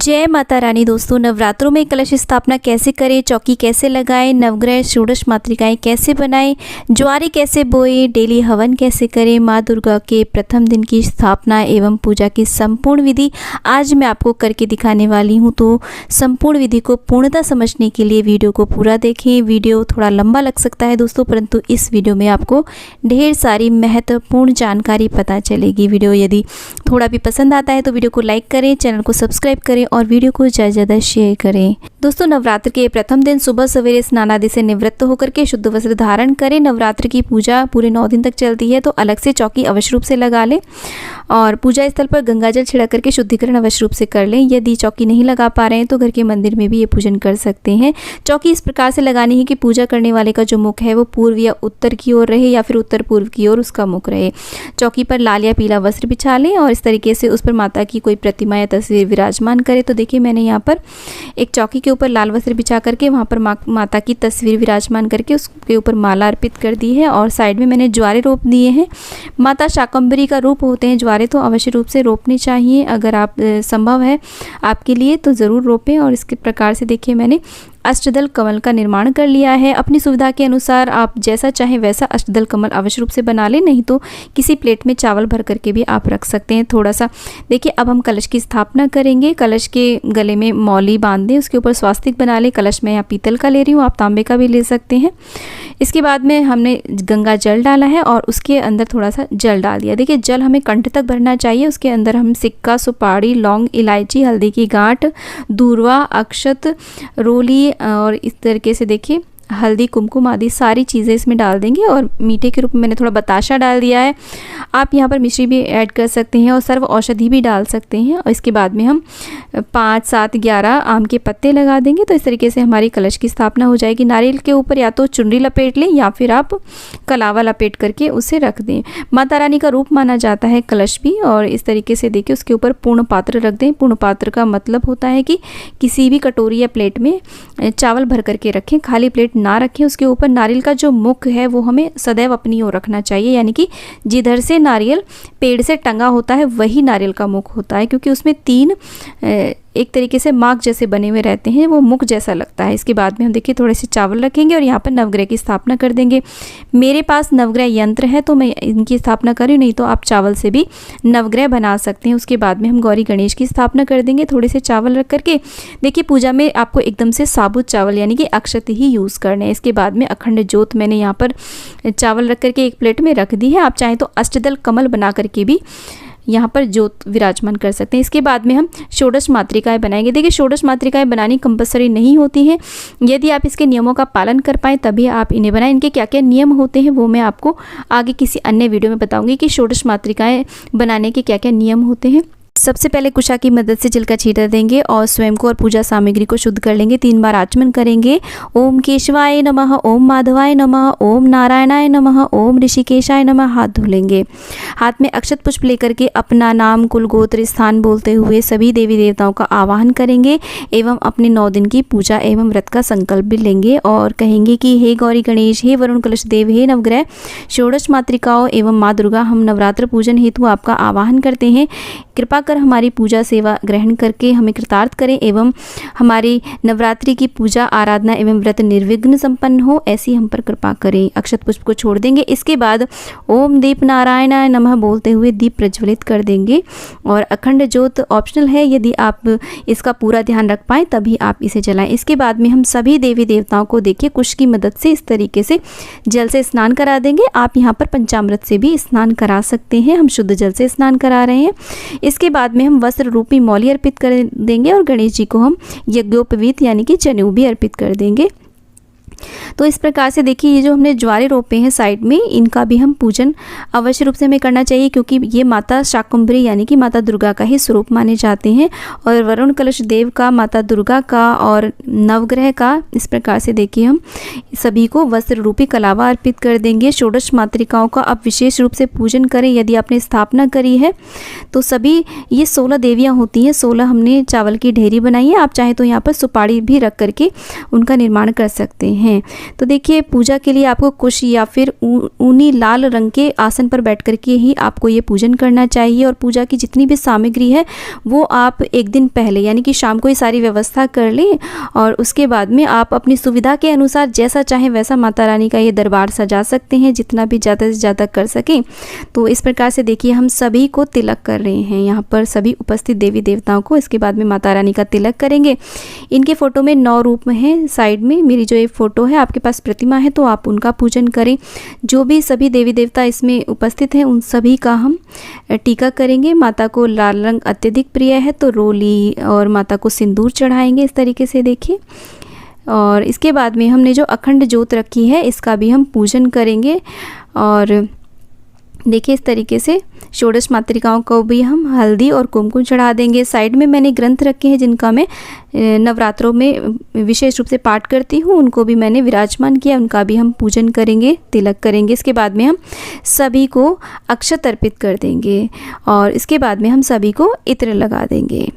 जय माता रानी। दोस्तों, नवरात्रों में कलश स्थापना कैसे करें, चौकी कैसे लगाएं, नवग्रह षोडश मातृकाएं कैसे बनाएं, ज्वारी कैसे बोएं, डेली हवन कैसे करें, माँ दुर्गा के प्रथम दिन की स्थापना एवं पूजा की संपूर्ण विधि आज मैं आपको करके दिखाने वाली हूं। तो संपूर्ण विधि को पूर्णतः समझने के लिए वीडियो को पूरा देखें। वीडियो थोड़ा लंबा लग सकता है दोस्तों, परंतु इस वीडियो में आपको ढेर सारी महत्वपूर्ण जानकारी पता चलेगी। वीडियो यदि थोड़ा भी पसंद आता है तो वीडियो को लाइक करें, चैनल को सब्सक्राइब करें और वीडियो को ज़्यादा से ज़्यादा शेयर करें। दोस्तों, नवरात्र के प्रथम दिन सुबह सवेरे स्नान आदि से निवृत्त होकर के शुद्ध वस्त्र धारण करें। नवरात्र की पूजा पूरे 9 दिन तक चलती है, तो अलग से चौकी अवश्य रूप से लगा लें और पूजा स्थल पर गंगाजल छिड़क करके शुद्धिकरण अवश्य रूप से कर लें। यदि चौकी नहीं लगा पा रहे हैं तो घर के मंदिर में भी ये पूजन कर सकते हैं। चौकी इस प्रकार से लगानी है कि पूजा करने वाले का जो मुख है वो पूर्व या उत्तर की ओर रहे या फिर उत्तर पूर्व की ओर उसका मुख रहे। चौकी पर लाल या पीला वस्त्र बिछा लें और इस तरीके से उस पर माता की कोई प्रतिमा या तस्वीर विराजमान करें। तो देखिए, मैंने यहाँ पर एक चौकी के ऊपर लाल वस्त्र बिछा करके वहाँ पर माता की तस्वीर विराजमान करके उसके ऊपर माला अर्पित कर दी है और साइड में मैंने ज्वारे रोप दिए हैं। माता शाकंभरी का रूप होते हैं ज्वारे, तो अवश्य रूप से रोपने चाहिए। अगर आप संभव है आपके लिए तो ज़रूर रोपें। और इसके प्रकार से देखिए, मैंने अष्टदल कमल का निर्माण कर लिया है। अपनी सुविधा के अनुसार आप जैसा चाहें वैसा अष्टदल कमल अवश्य रूप से बना लें, नहीं तो किसी प्लेट में चावल भर करके भी आप रख सकते हैं थोड़ा सा। देखिए, अब हम कलश की स्थापना करेंगे। कलश के गले में मौली बांध दें, उसके ऊपर स्वास्तिक बना लें। कलश में यहाँ पीतल का ले रही हूँ, आप तांबे का भी ले सकते हैं। इसके बाद में हमने गंगा जल डाला है और उसके अंदर थोड़ा सा जल डाल दिया। देखिए, जल हमें कंठ तक भरना चाहिए। उसके अंदर हम सिक्का, सुपारी, लौंग, इलायची, हल्दी की गांठ, दूर्वा, अक्षत, रोली और इस तरीके से देखिए हल्दी, कुमकुम आदि सारी चीज़ें इसमें डाल देंगे। और मीठे के रूप में मैंने थोड़ा बताशा डाल दिया है। आप यहाँ पर मिश्री भी ऐड कर सकते हैं और सर्व औषधि भी डाल सकते हैं। और इसके बाद में हम 5, 7, 11 आम के पत्ते लगा देंगे। तो इस तरीके से हमारी कलश की स्थापना हो जाएगी। नारियल के ऊपर या तो चुनरी लपेट लें या फिर आप कलावा लपेट करके उसे रख दें। माता रानी का रूप माना जाता है कलश भी। और इस तरीके से देखिए, उसके ऊपर पूर्ण पात्र रख दें। पूर्ण पात्र का मतलब होता है कि किसी भी कटोरी या प्लेट में चावल भर करके रखें, खाली प्लेट ना रखें। उसके ऊपर नारियल का जो मुख है वो हमें सदैव अपनी ओर रखना चाहिए, यानी कि जिधर से नारियल पेड़ से टंगा होता है वही नारियल का मुख होता है, क्योंकि उसमें 3 एक तरीके से मार्क जैसे बने हुए रहते हैं, वो मुख जैसा लगता है। इसके बाद में हम देखिए थोड़े से चावल रखेंगे और यहाँ पर नवग्रह की स्थापना कर देंगे। मेरे पास नवग्रह यंत्र है तो मैं इनकी स्थापना करूँ, नहीं तो आप चावल से भी नवग्रह बना सकते हैं। उसके बाद में हम गौरी गणेश की स्थापना कर देंगे थोड़े से चावल रख करके। देखिए, पूजा में आपको एकदम से साबुत चावल यानी कि अक्षत ही यूज़ करने हैं। इसके बाद में अखंड ज्योत मैंने यहाँ पर चावल रख करके एक प्लेट में रख दी है। आप चाहें तो अष्टदल कमल बना करके भी यहाँ पर ज्योत विराजमान कर सकते हैं। इसके बाद में हम षोडश मातृकाएं बनाएंगे। देखिए, षोडश मातृकाएं बनानी कंपलसरी नहीं होती हैं। यदि आप इसके नियमों का पालन कर पाएँ तभी आप इन्हें बनाएं। इनके क्या क्या नियम होते हैं वो मैं आपको आगे किसी अन्य वीडियो में बताऊंगी कि षोडश मातृकाएं बनाने के क्या क्या नियम होते हैं। सबसे पहले कुशा की मदद से जल का छींटा देंगे और स्वयं को और पूजा सामग्री को शुद्ध कर लेंगे। 3 बार आचमन करेंगे। ओम केशवाय नमः, ओम माधवाय नमः, ओम नारायणाय नमः, ओम ऋषिकेशाय नमः। हाथ धो लेंगे। हाथ में अक्षत पुष्प लेकर के अपना नाम, कुल, गोत्र, स्थान बोलते हुए सभी देवी देवताओं का आवाहन करेंगे एवं अपने 9 दिन की पूजा एवं व्रत का संकल्प भी लेंगे और कहेंगे कि हे गौरी गणेश, हे वरुण कलश देव, हे नवग्रह, षोडश मातृकाओं एवं माँ दुर्गा, हम नवरात्र पूजन हेतु आपका आवाहन करते हैं। कृपा कर हमारी पूजा सेवा ग्रहण करके हमें कृतार्थ करें एवं हमारी नवरात्रि की पूजा, आराधना एवं व्रत निर्विघ्न संपन्न हो, ऐसी हम पर कृपा करें। अक्षत पुष्प को छोड़ देंगे। इसके बाद ओम दीप नारायणाय नमः बोलते हुए दीप प्रज्वलित कर देंगे। और अखंड ज्योत ऑप्शनल है, यदि आप इसका पूरा ध्यान रख पाएँ तभी आप इसे जलाएं। इसके बाद में हम सभी देवी देवताओं को देखिए कुश की मदद से इस तरीके से जल से स्नान करा देंगे। आप यहाँ पर पंचामृत से भी स्नान करा सकते हैं, हम शुद्ध जल से स्नान करा रहे हैं। इसके बाद में हम वस्त्र रूपी मौली अर्पित कर देंगे और गणेश जी को हम यज्ञोपवीत यानी कि जनेऊ भी अर्पित कर देंगे। तो इस प्रकार से देखिए, ये जो हमने ज्वारे रोपे हैं साइड में, इनका भी हम पूजन अवश्य रूप से हमें करना चाहिए, क्योंकि ये माता शाकंभरी यानी कि माता दुर्गा का ही स्वरूप माने जाते हैं। और वरुण कलश देव का, माता दुर्गा का और नवग्रह का, इस प्रकार से देखिए हम सभी को वस्त्र रूपी कलावा अर्पित कर देंगे। षोडश मातृकाओं का अब विशेष रूप से पूजन करें। यदि आपने स्थापना करी है तो सभी ये 16 देवियाँ होती हैं। 16 हमने चावल की ढेरी बनाई है। आप चाहें तो यहाँ पर सुपारी भी रख करके उनका निर्माण कर सकते हैं। हैं। तो देखिए पूजा के लिए आपको कुश या फिर ऊनी लाल रंग के आसन पर बैठ कर के ही आपको ये पूजन करना चाहिए। और पूजा की जितनी भी सामग्री है वो आप एक दिन पहले यानी कि शाम को ही सारी व्यवस्था कर लें और उसके बाद में आप अपनी सुविधा के अनुसार जैसा चाहें वैसा माता रानी का ये दरबार सजा सकते हैं, जितना भी ज़्यादा से ज़्यादा कर सकें। तो इस प्रकार से देखिए हम सभी को तिलक कर रहे हैं यहाँ पर सभी उपस्थित देवी देवताओं को। इसके बाद में माता रानी का तिलक करेंगे। इनके फ़ोटो में 9 रूप में हैं। साइड में मेरी जो ये फ़ोटो है, आपके पास प्रतिमा है तो आप उनका पूजन करें। जो भी सभी देवी देवता इसमें उपस्थित हैं उन सभी का हम टीका करेंगे। माता को लाल रंग अत्यधिक प्रिय है तो रोली और माता को सिंदूर चढ़ाएंगे इस तरीके से देखिए। और इसके बाद में हमने जो अखंड ज्योत रखी है इसका भी हम पूजन करेंगे। और देखिए इस तरीके से षोडश मातृकाओं को भी हम हल्दी और कुमकुम चढ़ा देंगे। साइड में मैंने ग्रंथ रखे हैं जिनका मैं नवरात्रों में विशेष रूप से पाठ करती हूँ, उनको भी मैंने विराजमान किया, उनका भी हम पूजन करेंगे, तिलक करेंगे। इसके बाद में हम सभी को अक्षत अर्पित कर देंगे और इसके बाद में हम सभी को इत्र लगा देंगे।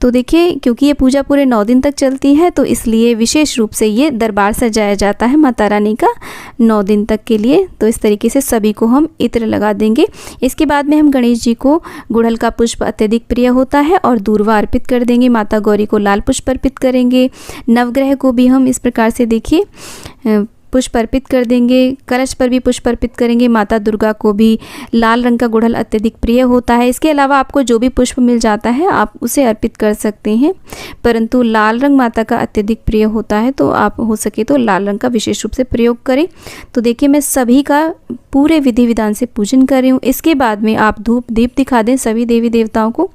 तो देखिए क्योंकि ये पूजा पूरे 9 दिन तक चलती है तो इसलिए विशेष रूप से ये दरबार सजाया जाता है माता रानी का 9 दिन तक के लिए। तो इस तरीके से सभी को हम इत्र लगा देंगे। इसके बाद में हम गणेश जी को गुड़हल का पुष्प अत्यधिक प्रिय होता है और दूर्वा अर्पित कर देंगे। माता गौरी को लाल पुष्प अर्पित करेंगे। नवग्रह को भी हम इस प्रकार से देखिए पुष्प अर्पित कर देंगे। कलश पर भी पुष्प अर्पित करेंगे। माता दुर्गा को भी लाल रंग का गुड़हल अत्यधिक प्रिय होता है। इसके अलावा आपको जो भी पुष्प मिल जाता है आप उसे अर्पित कर सकते हैं, परंतु लाल रंग माता का अत्यधिक प्रिय होता है तो आप हो सके तो लाल रंग का विशेष रूप से प्रयोग करें। तो देखिए मैं सभी का पूरे विधि विधान से पूजन कर रही हूँ। इसके बाद में आप धूप दीप दिखा दें सभी देवी देवताओं को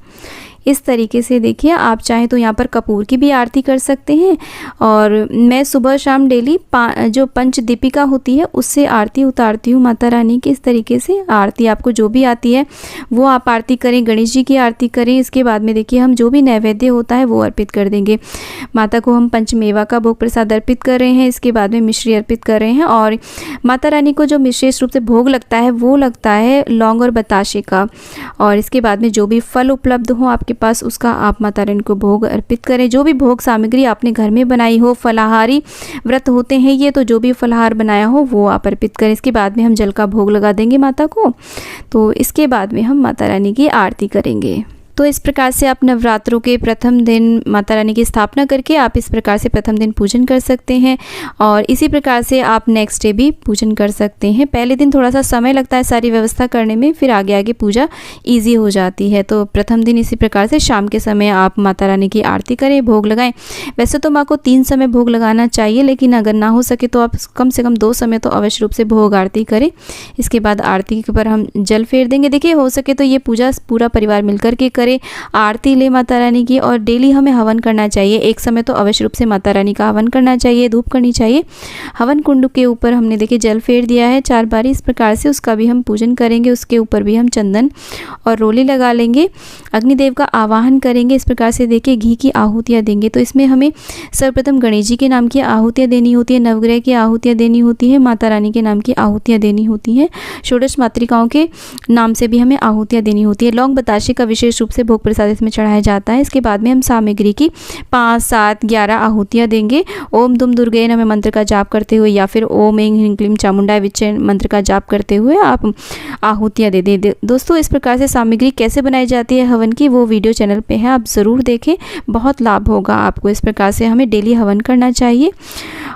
इस तरीके से। देखिए आप चाहें तो यहाँ पर कपूर की भी आरती कर सकते हैं और मैं सुबह शाम डेली जो पंच दीपिका होती है उससे आरती उतारती हूँ माता रानी की। इस तरीके से आरती आपको जो भी आती है वो आप आरती करें, गणेश जी की आरती करें। इसके बाद में देखिए हम जो भी नैवेद्य होता है वो अर्पित कर देंगे। माता को हम पंचमेवा का भोग प्रसाद अर्पित कर रहे हैं। इसके बाद में मिश्री अर्पित कर रहे हैं और माता रानी को जो विशेष रूप से भोग लगता है वो लगता है लौंग और बताशे का। और इसके बाद में जो भी फल उपलब्ध हो आपके पास उसका आप माता रानी को भोग अर्पित करें। जो भी भोग सामग्री आपने घर में बनाई हो, फलाहारी व्रत होते हैं ये, तो जो भी फलाहार बनाया हो वो आप अर्पित करें। इसके बाद में हम जल का भोग लगा देंगे माता को। तो इसके बाद में हम माता रानी की आरती करेंगे। तो इस प्रकार से आप नवरात्रों के प्रथम दिन माता रानी की स्थापना करके आप इस प्रकार से प्रथम दिन पूजन कर सकते हैं और इसी प्रकार से आप नेक्स्ट डे भी पूजन कर सकते हैं। पहले दिन थोड़ा सा समय लगता है सारी व्यवस्था करने में, फिर आगे आगे पूजा इजी हो जाती है। तो प्रथम दिन इसी प्रकार से शाम के समय आप माता रानी की आरती करें, भोग लगाएं। वैसे तो माँ को 3 समय भोग लगाना चाहिए, लेकिन अगर ना हो सके तो आप कम से कम 2 समय तो अवश्य रूप से भोग आरती करें। इसके बाद आरती के ऊपर हम जल फेर देंगे। देखिए हो सके तो ये पूजा पूरा परिवार मिलकर के करें, आरती ले माता रानी की। और डेली हमें हवन करना चाहिए। एक समय तो अवश्य रूप से माता रानी का हवन करना चाहिए, धूप करनी चाहिए। हवन कुंड के ऊपर हमने देखिए जल फेर दिया है 4 बारी। इस प्रकार से उसका भी हम पूजन करेंगे। उसके ऊपर भी हम चंदन और रोली लगा लेंगे। अग्निदेव का आवाहन करेंगे। इस प्रकार से देखिए घी की आहुतियाँ देंगे। तो इसमें हमें सर्वप्रथम गणेश जी के नाम की आहुतियाँ देनी होती है, नवग्रह की आहुतियाँ देनी होती है, माता रानी के नाम की आहुतियाँ देनी होती हैं, षोडश मातृकाओं के नाम से भी हमें आहुतियाँ देनी होती है। लौंग बताशे का विशेष रूप से भोग प्रसाद इसमें चढ़ाया जाता है। इसके बाद में हम सामग्री की 5, 7, 11 आहुतियाँ देंगे। ओम दुम दुर्गे नमः मंत्र का जाप करते हुए या फिर ओम ऐं ह्रीं क्लीं चामुंडाय विच्चे मंत्र का जाप करते हुए आप आहुतियाँ दे दें। दोस्तों इस प्रकार से सामग्री कैसे बनाई जाती है हवन की वो वीडियो चैनल पे है, आप ज़रूर देखें, बहुत लाभ होगा आपको। इस प्रकार से हमें डेली हवन करना चाहिए।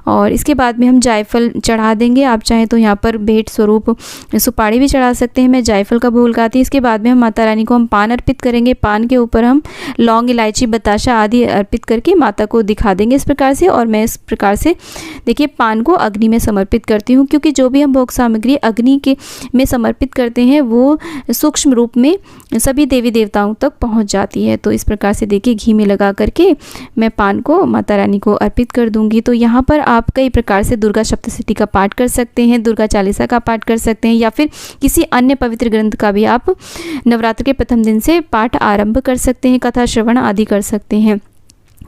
और इसके बाद में हम जायफल चढ़ा देंगे। आप चाहें तो यहाँ पर भेंट स्वरूप सुपारी भी चढ़ा सकते हैं। मैं जायफल का भोग लगाती हूँ। इसके बाद में हम माता रानी को हम पान अर्पित करेंगे। पान के ऊपर हम लौंग, इलायची, बताशा आदि अर्पित करके माता को दिखा देंगे इस प्रकार से। और मैं इस प्रकार से देखिए पान को अग्नि में समर्पित करती हूँ, क्योंकि जो भी हम भोग सामग्री अग्नि के में समर्पित करते हैं वो सूक्ष्म रूप में सभी देवी देवताओं तक पहुँच जाती है। तो इस प्रकार से देखिए घी में लगा करके मैं पान को माता रानी को अर्पित कर दूँगी। तो यहाँ पर आप कई प्रकार से दुर्गा सप्तशती का पाठ कर सकते हैं, दुर्गा चालीसा का पाठ कर सकते हैं, या फिर किसी अन्य पवित्र ग्रंथ का भी आप नवरात्र के प्रथम दिन से पाठ आरंभ कर सकते हैं, कथा श्रवण आदि कर सकते हैं।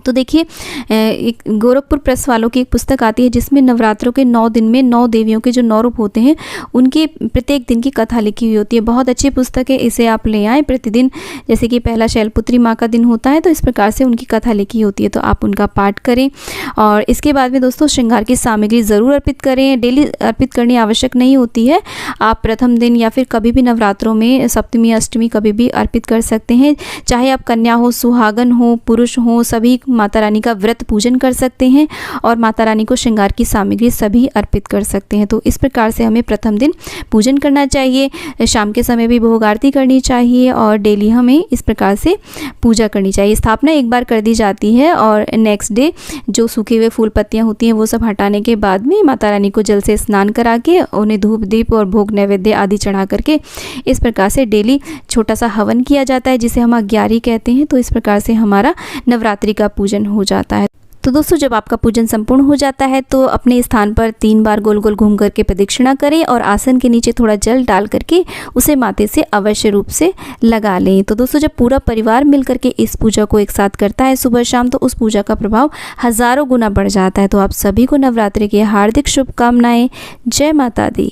तो देखिए एक गोरखपुर प्रेस वालों की एक पुस्तक आती है जिसमें नवरात्रों के 9 दिन में 9 देवियों के जो 9 रूप होते हैं उनकी प्रत्येक दिन की कथा लिखी हुई होती है। बहुत अच्छी पुस्तक है, इसे आप ले आएँ प्रतिदिन। जैसे कि पहला शैलपुत्री माँ का दिन होता है तो इस प्रकार से उनकी कथा लिखी होती है, तो आप उनका पाठ करें। और इसके बाद में दोस्तों श्रृंगार की सामग्री ज़रूर अर्पित करें। डेली अर्पित करनी आवश्यक नहीं होती है, आप प्रथम दिन या फिर कभी भी नवरात्रों में सप्तमी अष्टमी कभी भी अर्पित कर सकते हैं। चाहे आप कन्या हो, सुहागन हो, पुरुष हो, सभी माता रानी का व्रत पूजन कर सकते हैं और माता रानी को श्रृंगार की सामग्री सभी अर्पित कर सकते हैं। तो इस प्रकार से हमें प्रथम दिन पूजन करना चाहिए। शाम के समय भी भोग आरती करनी चाहिए और डेली हमें इस प्रकार से पूजा करनी चाहिए। स्थापना एक बार कर दी जाती है और नेक्स्ट डे जो सूखे हुए फूल पत्तियाँ होती हैं वो सब हटाने के बाद में माता रानी को जल से स्नान करा के उन्हें धूप दीप और भोग नैवेद्य आदि चढ़ा करके इस प्रकार से डेली छोटा सा हवन किया जाता है जिसे हम अग्यारी कहते हैं। तो इस प्रकार से हमारा नवरात्रि का पूजन हो जाता है। तो दोस्तों जब आपका पूजन संपूर्ण हो जाता है तो अपने स्थान पर 3 बार गोल गोल घूम करके प्रदक्षिणा करें और आसन के नीचे थोड़ा जल डाल करके उसे माथे से अवश्य रूप से लगा लें। तो दोस्तों जब पूरा परिवार मिल करके इस पूजा को एक साथ करता है सुबह शाम तो उस पूजा का प्रभाव हज़ारों गुना बढ़ जाता है। तो आप सभी को नवरात्रि की हार्दिक शुभकामनाएं। जय माता दी।